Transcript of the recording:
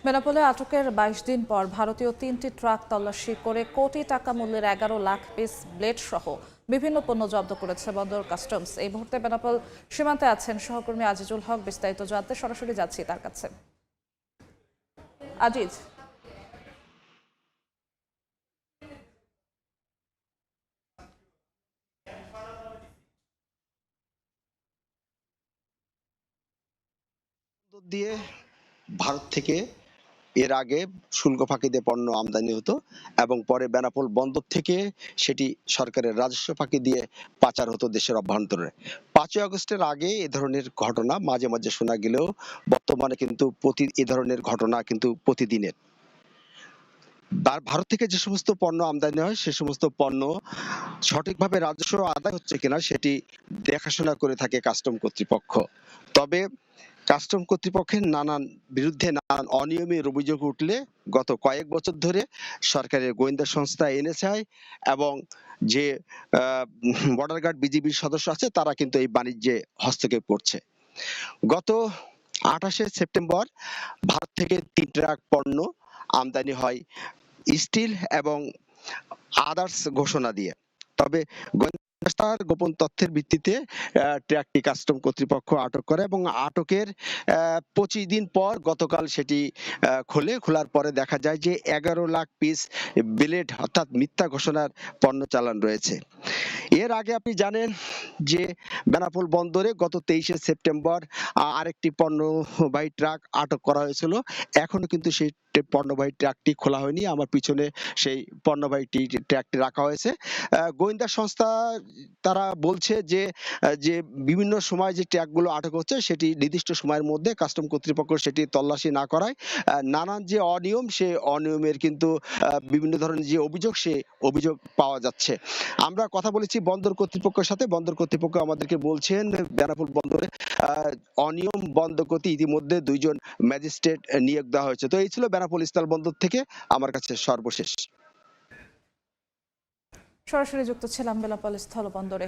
বেনাপোলে আটকের ২২ দিন পর ভারতীয় ৩টি ট্রাক তল্লাশি করে কোটি টাকা মূল্যের ১১ লাখ পিস ব্লেড সহ বিভিন্ন পণ্য জব্দ করেছে বন্দর কাস্টমস। এই মুহূর্তে বেনাপোল সীমান্তে আছেন সহকর্মী আজিজুল হক। বিস্তারিত জানতে সরাসরি যাচ্ছি তার কাছে। আজিজ, দিয়ে ভারত থেকে এর আগে শুল্ক ফাঁকি দিয়ে পণ্য আমদানি হতো এবং পরে বেনাপোল বন্দর থেকে সেটি সরকারের রাজস্ব ফাঁকি দিয়ে পাচার হতো দেশের অভ্যন্তরে। ৫ই আগস্টের আগে এ ধরনের ঘটনা মাঝে মাঝে শোনা গেলেও বর্তমানে কিন্তু এ ধরনের ঘটনা কিন্তু প্রতিদিনের। ভারত থেকে যে সমস্ত পণ্য আমদানি হয় সে সমস্ত পণ্য সঠিকভাবে রাজস্ব আদায় হচ্ছে কিনা সেটি দেখাশোনা করে থাকে কাস্টম কর্তৃপক্ষ। তবে কাস্টম কর্তৃপক্ষের বিরুদ্ধে নানান অনিয়মের অভিযোগ উঠলে গত কয়েক বছর ধরে সরকারের গোয়েন্দা সংস্থা এনএসআই এবং যে বর্ডার গার্ড বিজিবির সদস্য আছে তারা কিন্তু এই বাণিজ্যে হস্তক্ষেপ করছে। গত ২৮শে সেপ্টেম্বর ভারত থেকে ৩ ট্রাক পণ্য আমদানি হয় স্টিল এবং আদার্স ঘোষণা দিয়ে। তবে গোয়েন্দার গোপন তথ্যের ভিত্তিতে ট্রাকটি কাস্টম কর্তৃপক্ষ আটক করে এবং আটকের ২৫ দিন পর গতকাল সেটি খোলার পরে দেখা যায় যে ১১ লাখ পিস ব্লেড অর্থাৎ মিথ্যা ঘোষণার পণ্য চালান রয়েছে। এর আগে আপনি জানেন যে বেনাপোল বন্দরে গত ২৩শে সেপ্টেম্বর আরেকটি পণ্যবাহী ট্রাক আটক করা হয়েছিল। এখনো কিন্তু সেই পণ্যবাহী ট্রাকটি খোলা হয়নি। আমার পিছনে সেই পণ্যবাহী ট্রাকটি রাখা হয়েছে। গোয়েন্দা সংস্থা তারা বলছে যে যে বিভিন্ন সময় যে ট্রাকগুলো আটক হচ্ছে সেটি নির্দিষ্ট সময়ের মধ্যে কাস্টম কর্তৃপক্ষ সেটি তল্লাশি না করায় নানান যে অনিয়ম সে অনিয়মের কিন্তু বিভিন্ন ধরনের যে অভিযোগ সে অভিযোগ পাওয়া যাচ্ছে। আমরা কথা বলেছি বন্দর কর্তৃপক্ষের সাথে। বন্দর কর্তৃপক্ষ আমাদেরকে বলছেন বেনাপোল বন্দরে অনিয়ম বন্ধ করতে ইতিমধ্যে ২ জন ম্যাজিস্ট্রেট নিয়োগ দেওয়া হয়েছে। তো এই ছিল বেনাপোল স্থল বন্দর থেকে আমার কাছে সর্বশেষ। সরাসরি যুক্ত ছিলাম বেনাপোল স্থলবন্দরে।